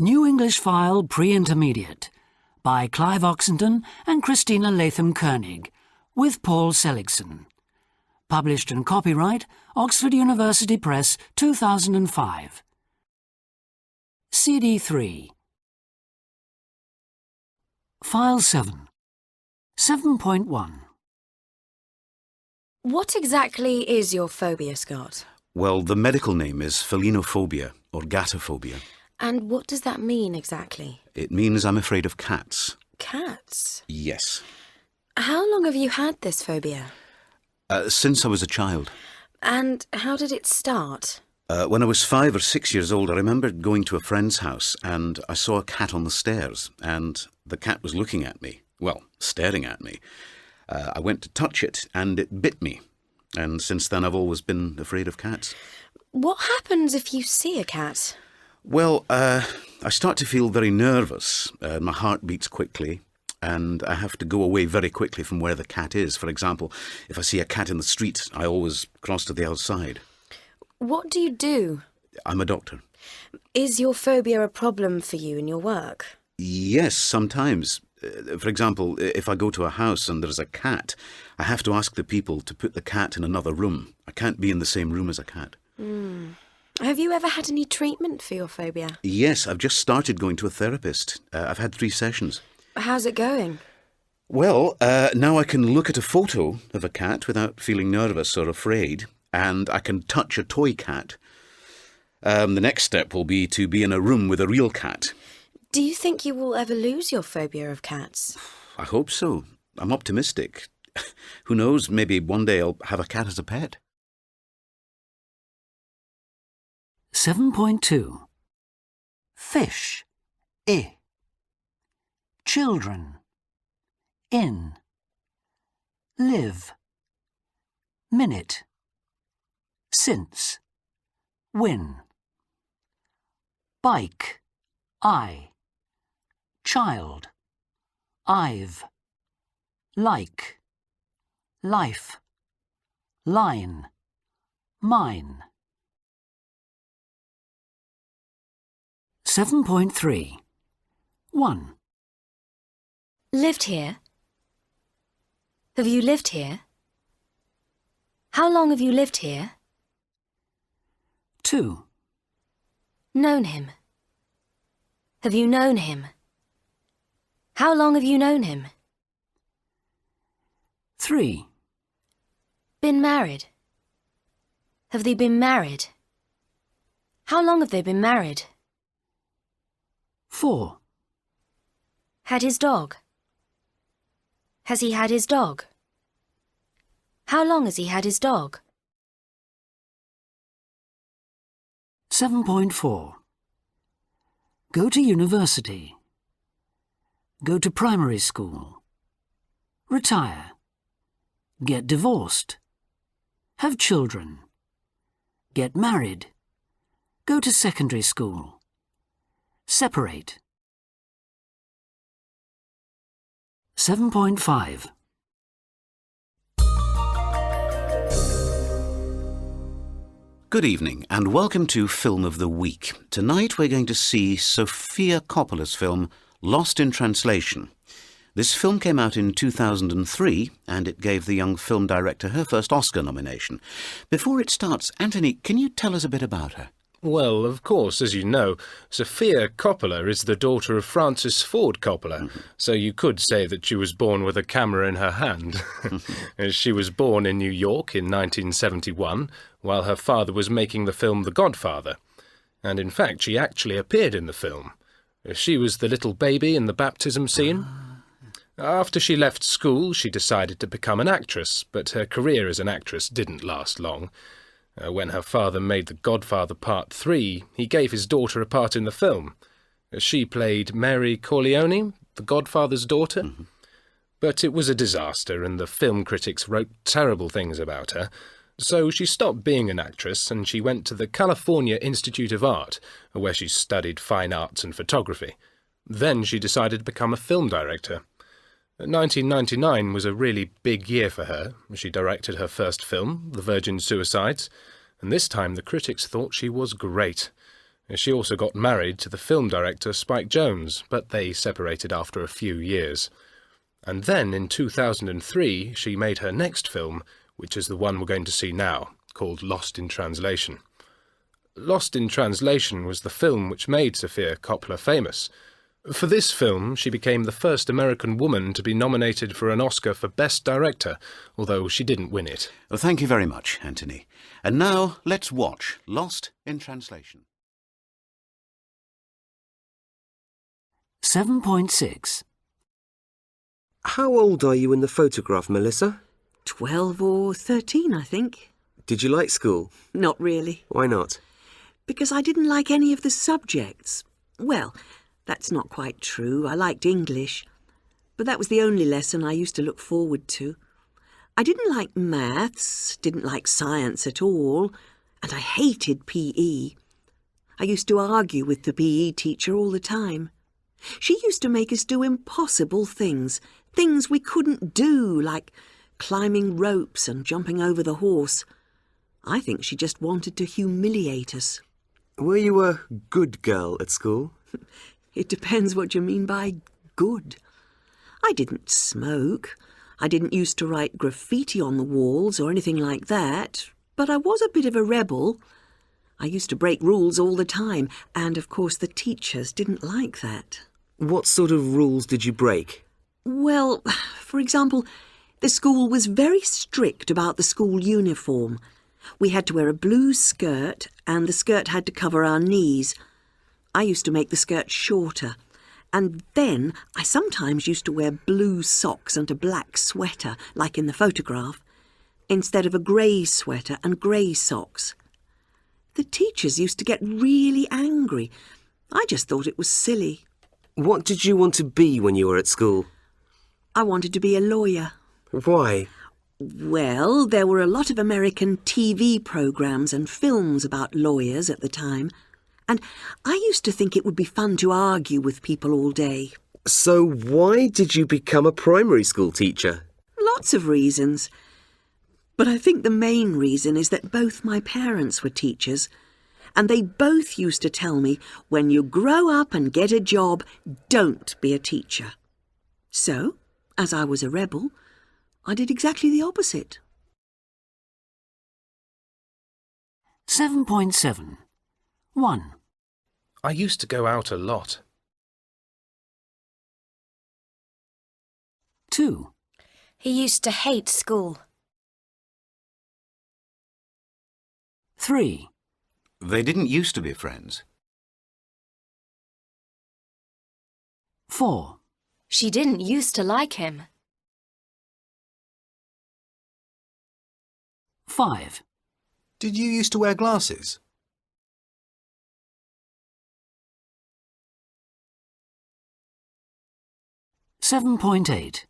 New English File Pre-Intermediate by Clive Oxenden and Christina Latham-Koenig, with Paul Seligson. Published and copyright Oxford University Press 2005. CD 3. File 7. 7.1. What exactly is your phobia, Scott? Well, the medical name is felinophobia, or gatophobia. And what does that mean exactly? It means I'm afraid of cats. Cats? Yes. How long have you had this phobia? Since I was a child. And how did it start? When I was 5 or 6 years old, I remember going to a friend's house and I saw a cat on the stairs, and the cat was looking at me. Well, staring at me. I went to touch it and it bit me. And since then I've always been afraid of cats. What happens if you see a cat? Well, I start to feel very nervous. My heart beats quickly, and I have to go away very quickly from where the cat is. For example, if I see a cat in the street, I always cross to the outside. What do you do? I'm a doctor. Is your phobia a problem for you in your work? Yes, sometimes. For example, if I go to a house and there's a cat, I have to ask the people to put the cat in another room. I can't be in the same room as a cat. Have you ever had any treatment for your phobia? Yes, I've just started going to a therapist. I've had 3 sessions. How's it going? Well, now I can look at a photo of a cat without feeling nervous or afraid, and I can touch a toy cat. The next step will be to be in a room with a real cat. Do you think you will ever lose your phobia of cats? I hope so. I'm optimistic. Who knows, maybe one day I'll have a cat as a pet. 7.2. Fish. I. Children. In. Live. Minute. Since. Win. Bike. I. Child. I've. Like. Life. Line. Mine. 7.3. 1. Lived here? Have you lived here? How long have you lived here? 2. Known him? Have you known him? How long have you known him? 3. Been married? Have they been married? How long have they been married? 4. Had his dog? Has he had his dog? How long has he had his dog? 7.4. Go to university. Go to primary school. Retire. Get divorced. Have children. Get married. Go to secondary school. Separate. 7.5. Good evening and welcome to Film of the Week. Tonight we're going to see Sofia Coppola's film Lost in Translation. This film came out in 2003 and it gave the young film director her first Oscar nomination. Before it starts, Anthony, can you tell us a bit about her? Well, of course, as you know, Sofia Coppola is the daughter of Francis Ford Coppola, so you could say that she was born with a camera in her hand. She was born in New York in 1971, while her father was making the film The Godfather. And in fact, she actually appeared in the film. She was the little baby in the baptism scene. After she left school, she decided to become an actress, but her career as an actress didn't last long. When her father made The Godfather Part 3, he gave his daughter a part in the film. She played Mary Corleone, the Godfather's daughter. But it was a disaster, and the film critics wrote terrible things about her. So she stopped being an actress, and she went to the California Institute of Art, where she studied fine arts and photography. Then she decided to become a film director. 1999 was a really big year for her. She directed her first film, The Virgin Suicides, and this time the critics thought she was great. She also got married to the film director Spike Jonze, but they separated after a few years. And then in 2003 she made her next film, which is the one we're going to see now, called Lost in Translation. Lost in Translation was the film which made Sofia Coppola famous. For this film, she became the first American woman to be nominated for an Oscar for Best Director, although she didn't win it. Well, thank you very much, Anthony. And now let's watch Lost in Translation. 7.6. How old are you in the photograph, Melissa? 12 or 13, I think. Did you like school? Not really. Why not? Because I didn't like any of the subjects. Well, that's not quite true. I liked English. But that was the only lesson I used to look forward to. I didn't like maths, didn't like science at all, and I hated PE. I used to argue with the PE teacher all the time. She used to make us do impossible things, things we couldn't do, like climbing ropes and jumping over the horse. I think she just wanted to humiliate us. Were you a good girl at school? It depends what you mean by good. I didn't smoke. I didn't used to write graffiti on the walls or anything like that, but I was a bit of a rebel. I used to break rules all the time, and of course the teachers didn't like that. What sort of rules did you break? Well, for example, the school was very strict about the school uniform. We had to wear a blue skirt, and the skirt had to cover our knees. I used to make the skirt shorter, and then I sometimes used to wear blue socks and a black sweater, like in the photograph, instead of a grey sweater and grey socks. The teachers used to get really angry. I just thought it was silly. What did you want to be when you were at school? I wanted to be a lawyer. Why? Well, there were a lot of American TV programmes and films about lawyers at the time, and I used to think it would be fun to argue with people all day. So why did you become a primary school teacher? Lots of reasons. But I think the main reason is that both my parents were teachers, and they both used to tell me, when you grow up and get a job, don't be a teacher. So, as I was a rebel, I did exactly the opposite. 7.7. 1. I used to go out a lot. 2. He used to hate school. 3. They didn't used to be friends. 4. She didn't used to like him. 5. Did you used to wear glasses? 7.8.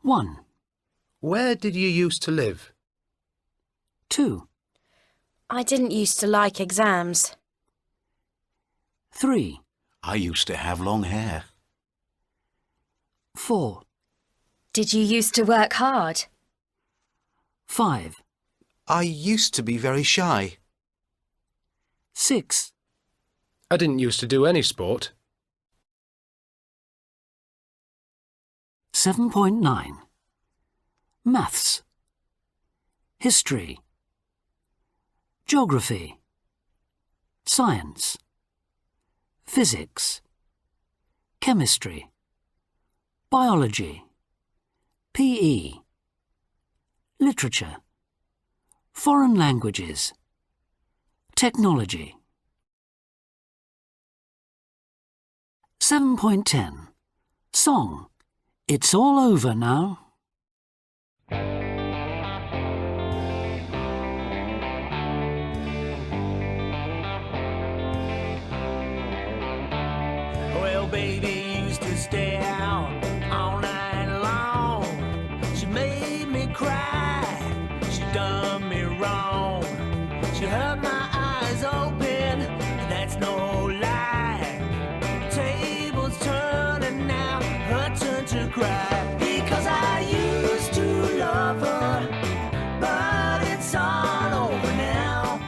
1. Where did you used to live? 2. I didn't used to like exams. 3. I used to have long hair. 4. Did you used to work hard? 5. I used to be very shy. 6. I didn't used to do any sport. 7.9. Maths. History. Geography. Science. Physics. Chemistry. Biology. PE. Literature. Foreign languages. Technology. 7.10. Song. It's all over now. Well, baby used to stay out all night long. She made me cry. She done me wrong. She hurt my eyes open. That's no lie. Tables turning now. Her turn to cry. Because I used to love her, but it's all over now.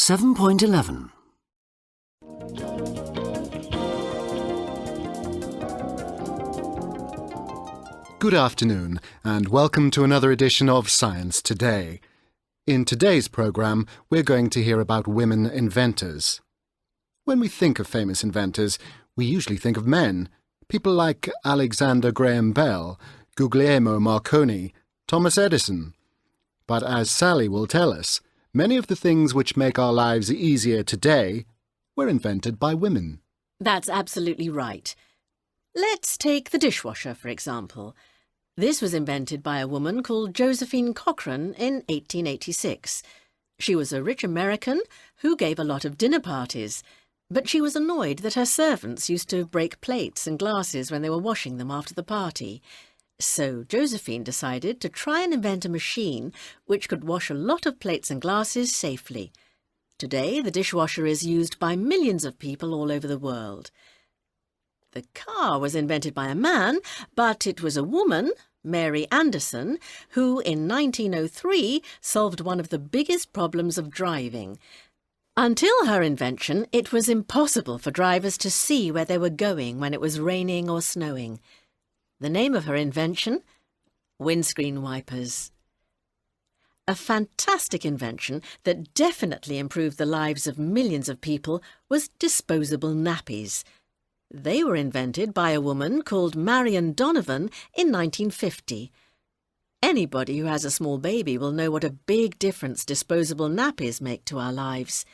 7.11. Good afternoon, and welcome to another edition of Science Today. In today's programme, we're going to hear about women inventors. When we think of famous inventors, we usually think of men, people like Alexander Graham Bell, Guglielmo Marconi, Thomas Edison. But as Sally will tell us, many of the things which make our lives easier today were invented by women. That's absolutely right. Let's take the dishwasher, for example. This was invented by a woman called Josephine Cochrane in 1886. She was a rich American who gave a lot of dinner parties, but she was annoyed that her servants used to break plates and glasses when they were washing them after the party. So Josephine decided to try and invent a machine which could wash a lot of plates and glasses safely. Today, the dishwasher is used by millions of people all over the world. The car was invented by a man, but it was a woman, Mary Anderson, who in 1903 solved one of the biggest problems of driving. Until her invention, it was impossible for drivers to see where they were going when it was raining or snowing. The name of her invention? Windscreen wipers. A fantastic invention that definitely improved the lives of millions of people was disposable nappies. They were invented by a woman called Marion Donovan in 1950. Anybody who has a small baby will know what a big difference disposable nappies make to our lives.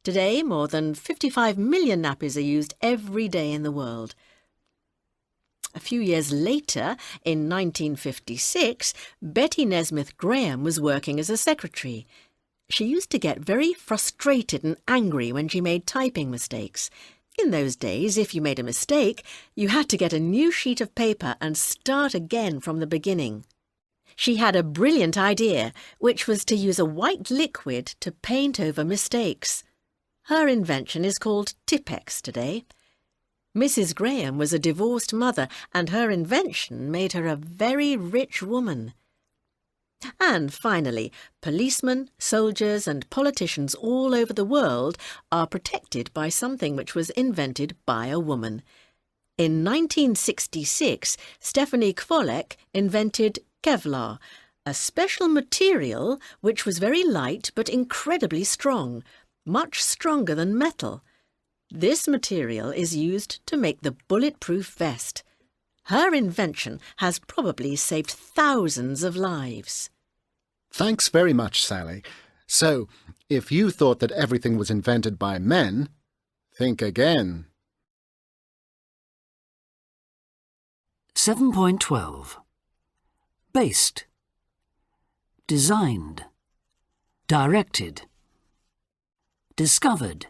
Today, more than 55 million nappies are used every day in the world. A few years later, in 1956, Betty Nesmith Graham was working as a secretary. She used to get very frustrated and angry when she made typing mistakes. In those days, if you made a mistake, you had to get a new sheet of paper and start again from the beginning. She had a brilliant idea, which was to use a white liquid to paint over mistakes. Her invention is called Tipp-Ex today. Mrs. Graham was a divorced mother, and her invention made her a very rich woman. And finally, policemen, soldiers and politicians all over the world are protected by something which was invented by a woman. In 1966, Stephanie Kwolek invented Kevlar, a special material which was very light but incredibly strong, much stronger than metal. This material is used to make the bulletproof vest. Her invention has probably saved thousands of lives. Thanks very much, Sally. So, if you thought that everything was invented by men, think again. 7.12. Based. Designed. Directed. Discovered.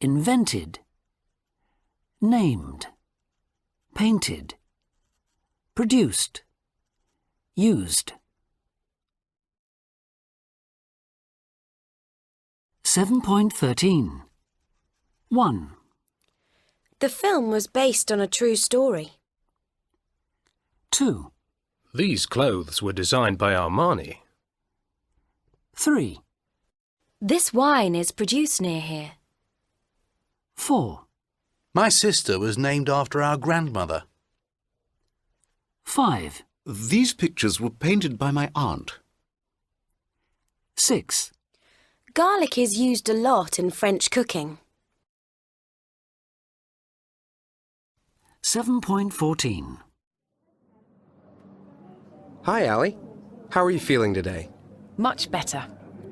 Invented. Named. Painted. Produced. Used. 7.13. 1. The film was based on a true story. 2. These clothes were designed by Armani. 3. This wine is produced near here. 4. My sister was named after our grandmother. 5. These pictures were painted by my aunt. 6. Garlic is used a lot in French cooking. 7.14. Hi, Allie. How are you feeling today? Much better.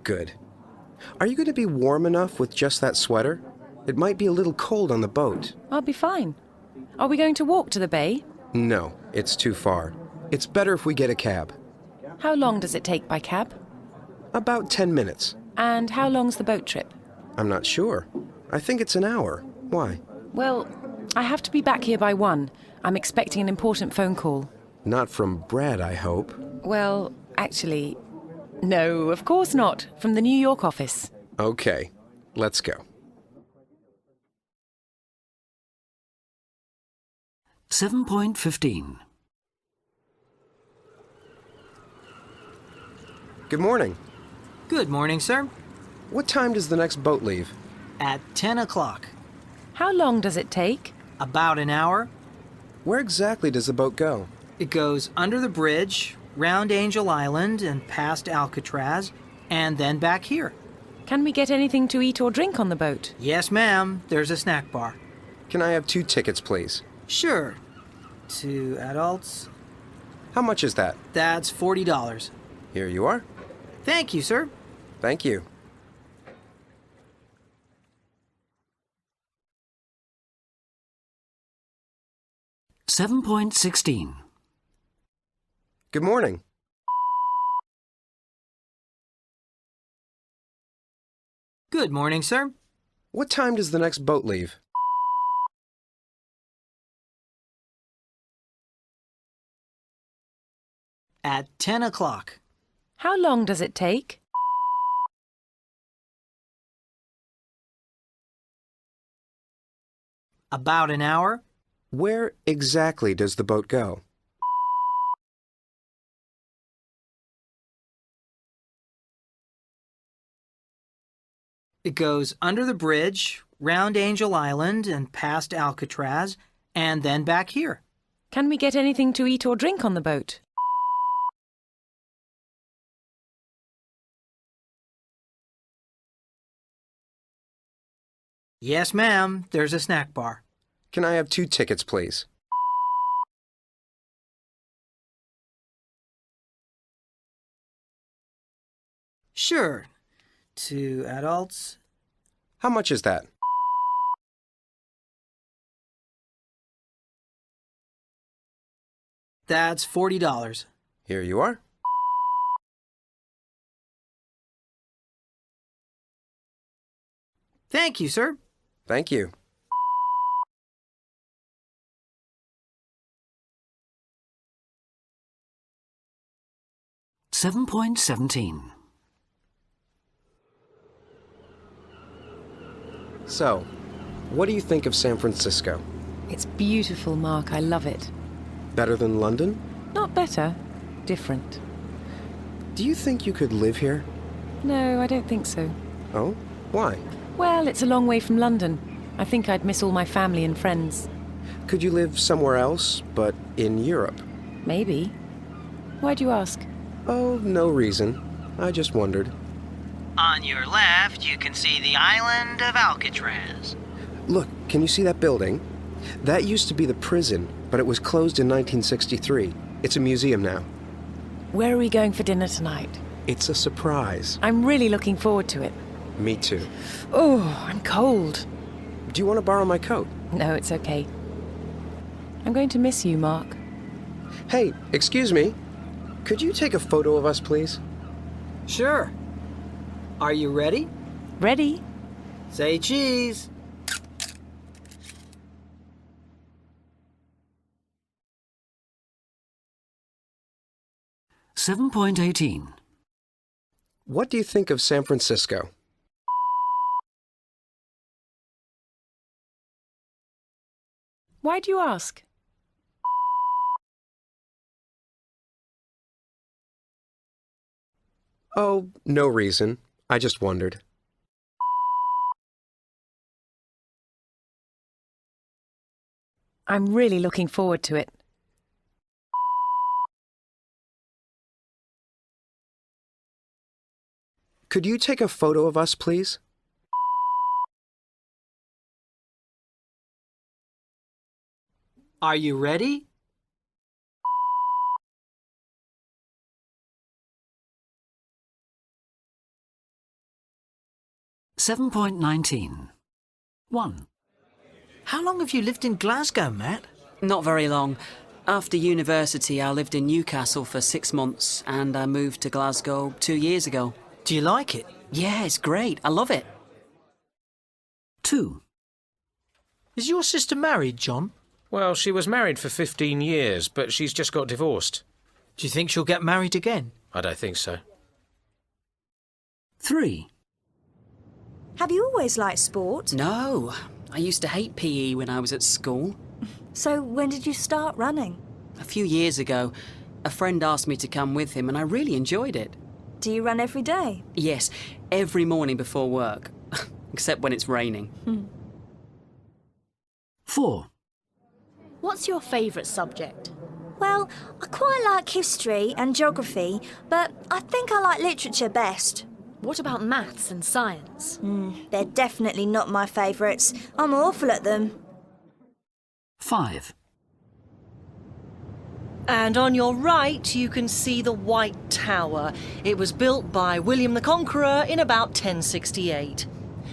Good. Are you going to be warm enough with just that sweater? It might be a little cold on the boat. I'll be fine. Are we going to walk to the bay? No, it's too far. It's better if we get a cab. How long does it take by cab? About 10 minutes. And how long's the boat trip? I'm not sure. I think it's an hour. Why? Well, I have to be back here by 1. I'm expecting an important phone call. Not from Brad, I hope. Well, actually, no, of course not. From the New York office. Okay, let's go. 7.15. Good morning. Good morning, sir. What time does the next boat leave? At 10 o'clock. How long does it take? About an hour. Where exactly does the boat go? It goes under the bridge, round Angel Island, and past Alcatraz, and then back here. Can we get anything to eat or drink on the boat? Yes, ma'am. There's a snack bar. Can I have 2 tickets, please? Sure. 2 adults. How much is that? That's $40. Here you are. Thank you, sir. Thank you. Seven point 16. Good morning. Good morning, sir. What time does the next boat leave? At 10 o'clock. How long does it take? About an hour. Where exactly does the boat go? It goes under the bridge, round Angel Island, and past Alcatraz, and then back here. Can we get anything to eat or drink on the boat? Yes, ma'am. There's a snack bar. Can I have 2 tickets, please? Sure. 2 adults. How much is that? That's $40. Here you are. Thank you, sir. Thank you. 7.17. So, what do you think of San Francisco? It's beautiful, Mark. I love it. Better than London? Not better. Different. Do you think you could live here? No, I don't think so. Oh? Why? Well, it's a long way from London. I think I'd miss all my family and friends. Could you live somewhere else, but in Europe? Maybe. Why'd you ask? Oh, no reason. I just wondered. On your left, you can see the island of Alcatraz. Look, can you see that building? That used to be the prison, but it was closed in 1963. It's a museum now. Where are we going for dinner tonight? It's a surprise. I'm really looking forward to it. Me too. Oh, I'm cold. Do you want to borrow my coat? No, it's okay. I'm going to miss you, Mark. Hey, excuse me. Could you take a photo of us, please? Sure. Are you ready? Ready? Say cheese. Seven point 18. What do you think of San Francisco? Why do you ask? Oh, no reason. I just wondered. I'm really looking forward to it. Could you take a photo of us, please? Are you ready? Seven point 19. 1. How long have you lived in Glasgow, Matt? Not very long. After university, I lived in Newcastle for 6 months and I moved to Glasgow 2 years ago. Do you like it? Yeah, it's great. I love it. 2. Is your sister married, John? Well, she was married for 15 years, but she's just got divorced. Do you think she'll get married again? I don't think so. 3. Have you always liked sport? No. I used to hate PE when I was at school. So when did you start running? A few years ago, a friend asked me to come with him and I really enjoyed it. Do you run every day? Yes, every morning before work. Except when it's raining. 4. What's your favourite subject? Well, I quite like history and geography, but I think I like literature best. What about maths and science? They're definitely not my favourites. I'm awful at them. 5. And on your right, you can see the White Tower. It was built by William the Conqueror in about 1068.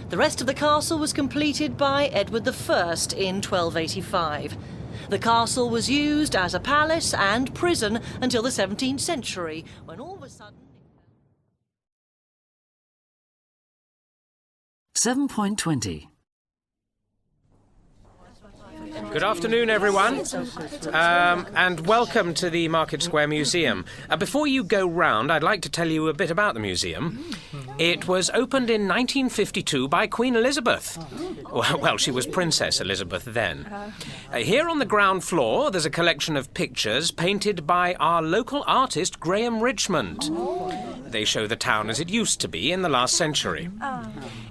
The rest of the castle was completed by Edward I in 1285. The castle was used as a palace and prison until the 17th century, when all of a sudden... 7.20. Good afternoon, everyone, and welcome to the Market Square Museum. Before you go round, I'd like to tell you a bit about the museum. It was opened in 1952 by Queen Elizabeth. Well, she was Princess Elizabeth then. Here on the ground floor, there's a collection of pictures painted by our local artist, Graham Richmond. They show the town as it used to be in the last century.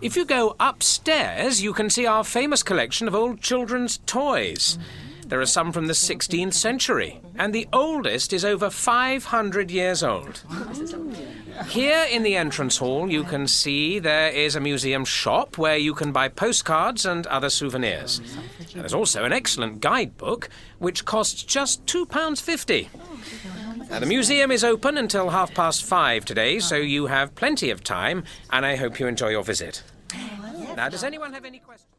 If you go upstairs, you can see our famous collection of old children's toys. There are some from the 16th century, and the oldest is over 500 years old. Here in the entrance hall, you can see there is a museum shop where you can buy postcards and other souvenirs. And there's also an excellent guidebook, which costs just £2.50. Now, the museum is open until 5:30 today, so you have plenty of time, and I hope you enjoy your visit. Now, does anyone have any questions?